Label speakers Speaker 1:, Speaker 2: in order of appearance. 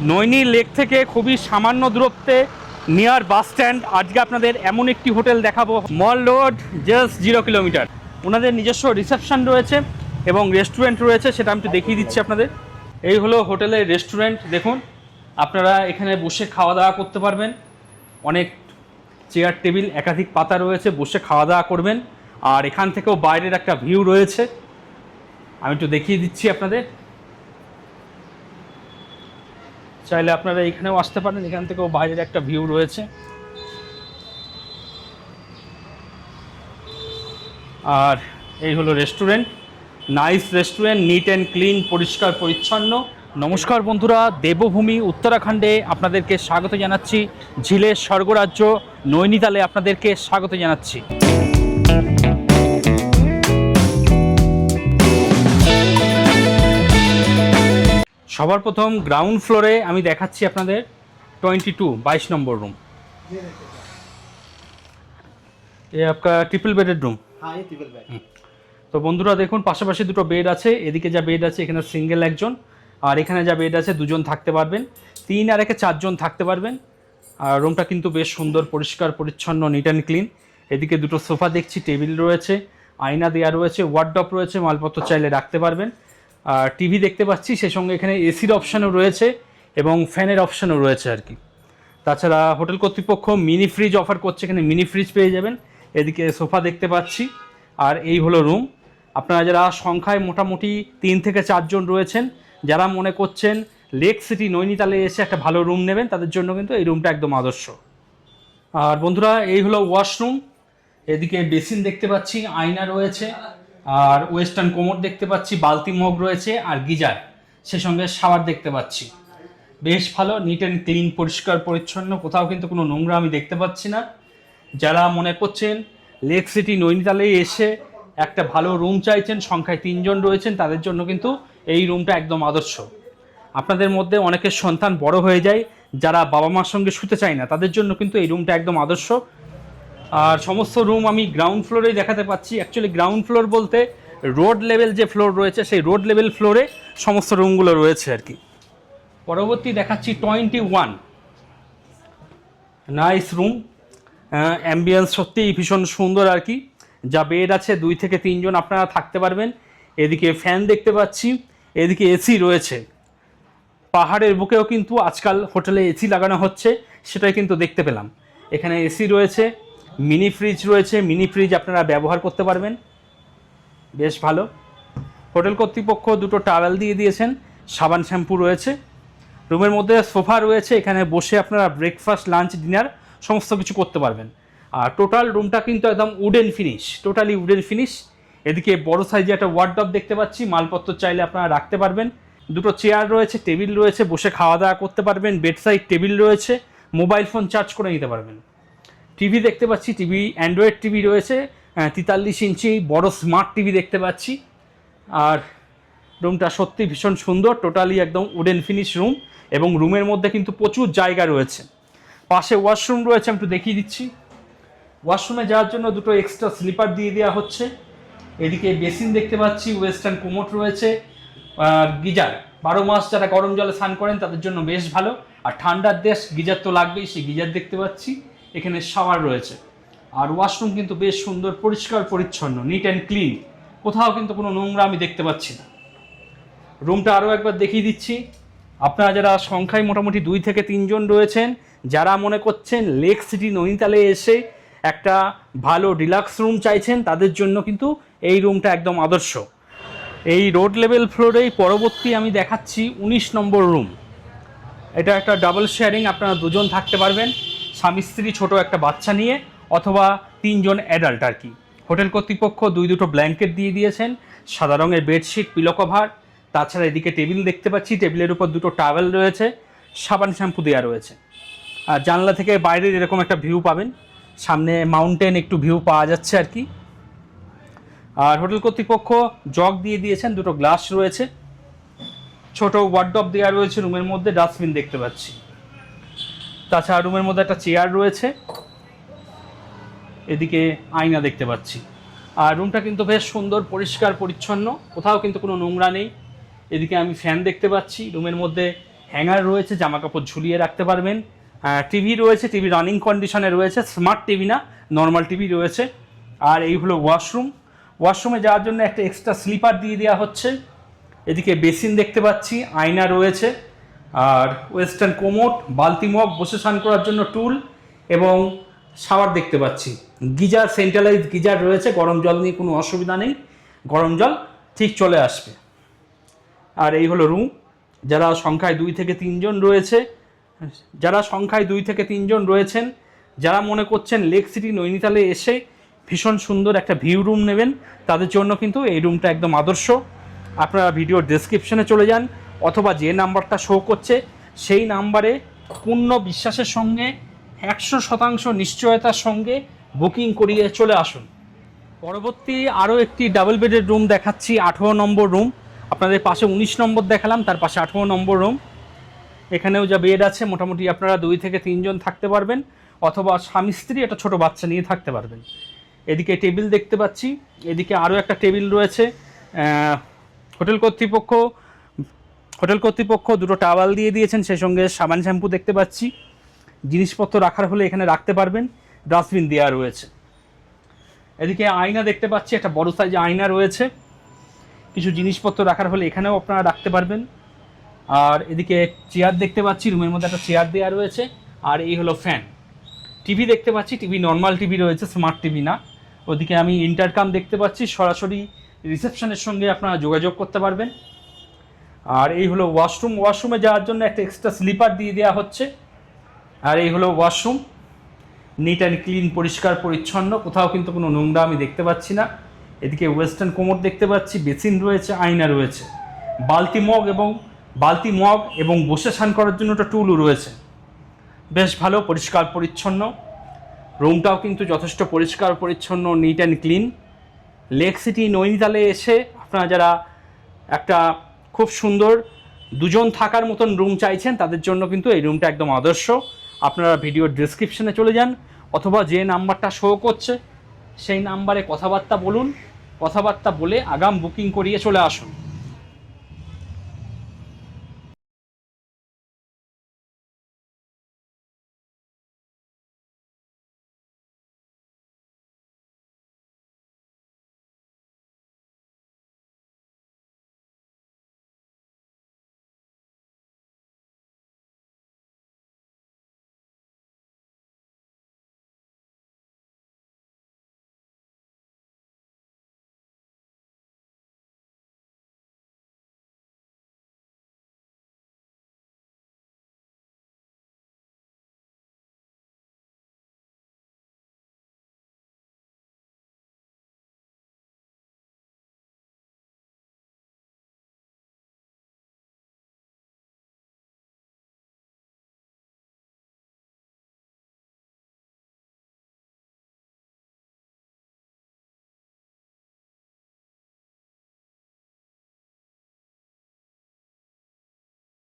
Speaker 1: নৈনী lake থেকে খুবই সামান্য দূরত্বে নিয়ার বাস স্ট্যান্ড আজকে আপনাদের এমন একটি হোটেল দেখাবো। মল রোড, জাস্ট 0 কিলোমিটার। ওনাদের নিজস্ব রিসেপশন রয়েছে এবং রেস্টুরেন্ট রয়েছে, সেটা আমি একটু দেখিয়ে দিচ্ছি আপনাদের। এই হলো হোটেলের রেস্টুরেন্ট। দেখুন, আপনারা এখানে বসে খাওয়া দাওয়া করতে পারবেন। অনেক চেয়ার টেবিল, একাধিক পাতা রয়েছে, বসে খাওয়া দাওয়া করবেন। আর এখান থেকেও বাইরের একটা ভিউ রয়েছে, আমি একটু দেখিয়ে দিচ্ছি আপনাদের। চাইলে আপনারা এখানেও আসতে পারেন, এখান থেকেও বাইরের একটা ভিউ রয়েছে। আর এই হলো restaurant, nice restaurant, NEET and clean, পরিষ্কার পরিচ্ছন্ন। নমস্কার বন্ধুরা, দেবভূমি উত্তরাখণ্ডে আপনাদেরকে স্বাগত জানাচ্ছি। ঝিলের স্বর্গরাজ্য নৈনিতালে আপনাদেরকে স্বাগত জানাচ্ছি। সবার প্রথম গ্রাউন্ড ফ্লোরে আমি দেখাচ্ছি আপনাদের 22 নম্বর रूम। ये आपका ट्रिपल बेडेड रूम।
Speaker 2: हाँ, ये ट्रिपल बेड।
Speaker 1: তো বন্ধুরা দেখুন, পাশাপাশি দুটো বেড আছে। এদিকে যা বেড আছে এখানে সিঙ্গেল একজন, আর এখানে যা বেড আছে দুজন থাকতে পারবেন। 3 আর 1 4জন থাকতে পারবেন। আর রুমটা কিন্তু বেশ সুন্দর, পরিষ্কার পরিচ্ছন্ন, নিট অ্যান্ড ক্লিন। এদিকে দুটো সোফা দেখছি, টেবিল রয়েছে, আয়না দেওয়া রয়েছে, ওয়ার্ডরোব রয়েছে, মালপত্র চাইলে রাখতে পারবেন। আর টিভি দেখতে পাচ্ছি, সেই সঙ্গে এখানে এসির অপশানও রয়েছে এবং ফ্যানের অপশানও রয়েছে আর কি। তাছাড়া হোটেল কর্তৃপক্ষ মিনি ফ্রিজ অফার করছে, এখানে মিনি ফ্রিজ পেয়ে যাবেন। এদিকে সোফা দেখতে পাচ্ছি। আর এই হলো রুম। আপনারা যারা সংখ্যায় মোটামুটি 3 থেকে 4 জন রয়েছেন, যারা মনে করছেন লেক সিটি নৈনিতালে এসে একটা ভালো রুম নেবেন, তাদের জন্য কিন্তু এই রুমটা একদম আদর্শ। আর বন্ধুরা, এই হলো ওয়াশরুম। এদিকে বেসিন দেখতে পাচ্ছি, আয়না রয়েছে, আর ওয়েস্টার্ন কোমর দেখতে পাচ্ছি, বালতি মগ রয়েছে, আর গিজার, সে সঙ্গে শাওয়ার দেখতে পাচ্ছি। বেশ ভালো, নিট অ্যান্ড ক্লিন, পরিষ্কার পরিচ্ছন্ন, কোথাও কিন্তু কোনো নোংরা আমি দেখতে পাচ্ছি না। যারা মনে করছেন লেক সিটি নৈনিতালে এসে একটা ভালো রুম চাইছেন, সংখ্যায় 3 জন রয়েছেন, তাদের জন্য কিন্তু এই রুমটা একদম আদর্শ। আপনাদের মধ্যে অনেকের সন্তান বড় হয়ে যায়, যারা বাবা মার সঙ্গে শুতে চায় না, তাদের জন্য কিন্তু এই রুমটা একদম আদর্শ। আর সমস্ত রুম আমি গ্রাউন্ড ফ্লোরেই দেখাতে পাচ্ছি। অ্যাকচুয়ালি গ্রাউন্ড ফ্লোর বলতে রোড লেভেল যে ফ্লোর রয়েছে, সেই রোড লেভেল ফ্লোরে সমস্ত রুমগুলো রয়েছে আর কি। পরবর্তী দেখাচ্ছি 21, নাইস রুম। অ্যাম্বিয়েন্স সত্যিই ভীষণ সুন্দর আর কি। যা বেড আছে 2 থেকে 3 জন আপনারা থাকতে পারবেন। এদিকে ফ্যান দেখতে পাচ্ছি, এদিকে এসি রয়েছে। পাহাড়ের বুকেও কিন্তু আজকাল হোটেলে এসি লাগানো হচ্ছে, সেটাই কিন্তু দেখতে পেলাম। এখানে এসি রয়েছে, মিনি ফ্রিজ রয়েছে, মিনি ফ্রিজ আপনারা ব্যবহার করতে পারবেন, বেশ ভালো। হোটেল কর্তৃপক্ষ দুটো টাওয়েল দিয়ে দিয়েছেন, সাবান শ্যাম্পু রয়েছে। রুমের মধ্যে সোফা রয়েছে, এখানে বসে আপনারা ব্রেকফাস্ট, লাঞ্চ, ডিনার সমস্ত কিছু করতে পারবেন। আর টোটাল রুমটা কিন্তু একদম wooden finish, totally wooden finish. এদিকে বড় সাইজে একটা ওয়ার্ডরোব দেখতে পাচ্ছি, মালপত্র চাইলে আপনারা রাখতে পারবেন। দুটো চেয়ার রয়েছে, টেবিল রয়েছে, বসে খাওয়া দাওয়া করতে পারবেন। বেড সাইড টেবিল রয়েছে, মোবাইল ফোন চার্জ করে নিতে পারবেন। টিভি দেখতে পাচ্ছি, টিভি অ্যান্ড্রয়েড টিভি রয়েছে, 43 ইঞ্চি বড় স্মার্ট টিভি দেখতে পাচ্ছি। আর রুমটা সত্যি ভীষণ সুন্দর, টোটালি একদম উডেন ফিনিশ রুম, এবং রুমের মধ্যে কিন্তু প্রচুর জায়গা রয়েছে। পাশে ওয়াশরুম রয়েছে, আমি একটু দেখিয়ে দিচ্ছি। ওয়াশরুমে যাওয়ার জন্য দুটো এক্সট্রা স্লিপার দিয়ে দেওয়া হচ্ছে। এদিকে বেসিন দেখতে পাচ্ছি, ওয়েস্টার্ন কোমোট রয়েছে, আর গিজার। 12 মাস যারা গরম জলে স্নান করেন তাদের জন্য বেশ ভালো। আর ঠান্ডার দেশ, গিজার তো লাগবেই, সেই গিজার দেখতে পাচ্ছি। এখানে শাওয়ার রয়েছে। আর ওয়াশরুম কিন্তু বেশ সুন্দর, পরিষ্কার পরিচ্ছন্ন, নিট অ্যান্ড ক্লিন, কোথাও কিন্তু কোনো নোংরা আমি দেখতে পাচ্ছি না। রুমটা আরও একবার দেখিয়ে দিচ্ছি। আপনারা যারা সংখ্যায় মোটামুটি 2 থেকে 3 জন রয়েছেন, যারা মনে করছেন লেক সিটি নৈনিতালে এসে একটা ভালো ডিলাক্স রুম চাইছেন, তাদের জন্য কিন্তু এই রুমটা একদম আদর্শ। এই রোড লেভেল ফ্লোরেই পরবর্তী আমি দেখাচ্ছি 19 নম্বর রুম। এটা একটা ডাবল শেয়ারিং, আপনারা 2 জন থাকতে পারবেন, স্বামী স্ত্রী, ছোট একটা বাচ্চা নিয়ে, অথবা 3 জন অ্যাডাল্ট আর কি। হোটেল কর্তৃপক্ষ দুটো ব্ল্যাঙ্কেট দিয়ে দিয়েছেন, সাদা রঙের বেডশিট, পিলো কভার। তাছাড়া এদিকে টেবিল দেখতে পাচ্ছি, টেবিলের উপর দুটো টাওয়েল রয়েছে, সাবান শ্যাম্পু দেওয়া রয়েছে। আর জানলা থেকে বাইরের এরকম একটা ভিউ পাবেন, সামনে মাউন্টেন একটু ভিউ পাওয়া যাচ্ছে আর কি। আর হোটেল কর্তৃপক্ষ জগ দিয়ে দিয়েছেন, দুটো গ্লাস রয়েছে, ছোট ওয়ার্ডরোব দেওয়া রয়েছে, রুমের মধ্যে ডাস্টবিন দেখতে পাচ্ছি। তাছাড়া রুমের মধ্যে একটা চেয়ার রয়েছে, এদিকে আয়না দেখতে পাচ্ছি। আর রুমটা কিন্তু বেশ সুন্দর, পরিষ্কার পরিচ্ছন্ন, কোথাও কিন্তু কোনো নোংরা নেই। এদিকে আমি ফ্যান দেখতে পাচ্ছি, রুমের মধ্যে হ্যাঙ্গার রয়েছে, জামা কাপড় ঝুলিয়ে রাখতে পারবেন। টিভি রয়েছে, টিভি রানিং কন্ডিশনে রয়েছে, স্মার্ট টিভি না, নর্মাল টিভি রয়েছে। আর এই হলো ওয়াশরুম। ওয়াশরুমে যাওয়ার জন্য একটা এক্সট্রা স্লিপার দিয়ে দেওয়া হচ্ছে। এদিকে বেসিন দেখতে পাচ্ছি, আয়না রয়েছে, আর ওয়েস্টার্ন কোমোড, বালতি মগ, বসে স্নান করার জন্য টুল এবং শাওয়ার দেখতে পাচ্ছি। গিজার, সেন্ট্রালাইজ গিজার রয়েছে, গরম জল নিয়ে কোনো অসুবিধা নেই, গরম জল ঠিক চলে আসবে। আর এই হলো রুম। যারা সংখ্যায় 2 থেকে 3 জন রয়েছে, যারা মনে করছেন লেক সিটি নৈনিতালে এসে ভীষণ সুন্দর একটা ভিউ রুম নেবেন, তাদের জন্য কিন্তু এই রুমটা একদম আদর্শ। আপনারা ভিডিওর ডেসক্রিপশনে চলে যান, অথবা যে নাম্বারটা শো করছে সেই নাম্বারে পূর্ণ বিশ্বাসের সঙ্গে 100% নিশ্চয়তার সঙ্গে বুকিং করিয়ে চলে আসুন। পরবর্তী আরও একটি ডাবল বেডের রুম দেখাচ্ছি, 18 নম্বর রুম। আপনাদের পাশে 19 নম্বর দেখালাম, তার পাশে 18 নম্বর রুম। এখানেও যা বেড আছে, মোটামুটি আপনারা 2 থেকে 3 জন থাকতে পারবেন, অথবা স্বামী স্ত্রী একটা ছোটো বাচ্চা নিয়ে থাকতে পারবেন। এদিকে টেবিল দেখতে পাচ্ছি, এদিকে আরও একটা টেবিল রয়েছে। হোটেল কর্তৃপক্ষ দুটো টাওয়াল দিয়ে দিয়েছেন, সেই সঙ্গে সাবান শ্যাম্পু দেখতে পাচ্ছি। জিনিসপত্র রাখার হলে এখানে রাখতে পারবেন, ডাস্টবিন দেওয়া রয়েছে। এদিকে আয়না দেখতে পাচ্ছি, একটা বড় সাইজে আয়না রয়েছে, কিছু জিনিসপত্র রাখার হলে এখানেও আপনারা রাখতে পারবেন। আর এদিকে চেয়ার দেখতে পাচ্ছি, রুমের মধ্যে একটা চেয়ার দেওয়া রয়েছে। আর এই হলো ফ্যান। টিভি দেখতে পাচ্ছি, টিভি নর্মাল টিভি রয়েছে, স্মার্ট টিভি না। ওদিকে আমি ইন্টারকাম দেখতে পাচ্ছি, সরাসরি রিসেপশনের সঙ্গে আপনারা যোগাযোগ করতে পারবেন। আর এই হলো ওয়াশরুম। ওয়াশরুমে যাওয়ার জন্য একটা এক্সট্রা স্লিপার দিয়ে দেওয়া হচ্ছে। আর এই হলো ওয়াশরুম, নিট অ্যান্ড ক্লিন, পরিষ্কার পরিচ্ছন্ন, কোথাও কিন্তু কোনো নোংরা আমি দেখতে পাচ্ছি না। এদিকে ওয়েস্টার্ন কোমোড দেখতে পাচ্ছি, বেসিন রয়েছে, আয়না রয়েছে, বালতি মগ এবং বসে স্নান করার জন্য একটা টুলও রয়েছে। বেশ ভালো, পরিষ্কার পরিচ্ছন্ন। রুমটাও কিন্তু যথেষ্ট পরিষ্কার পরিচ্ছন্ন, neat and clean. Lake city নৈনিতালে এসে আপনারা যারা একটা খুব সুন্দর 2 জন থাকার মতন রুম চাইছেন, তাদের জন্য কিন্তু এই রুমটা একদম আদর্শ। আপনারা ভিডিওর ডেসক্রিপশনে চলে যান, অথবা যে নাম্বারটা শো করছে সেই নাম্বারে কথাবার্তা বলুন, কথাবার্তা বলে আগাম বুকিং করিয়ে চলে আসুন।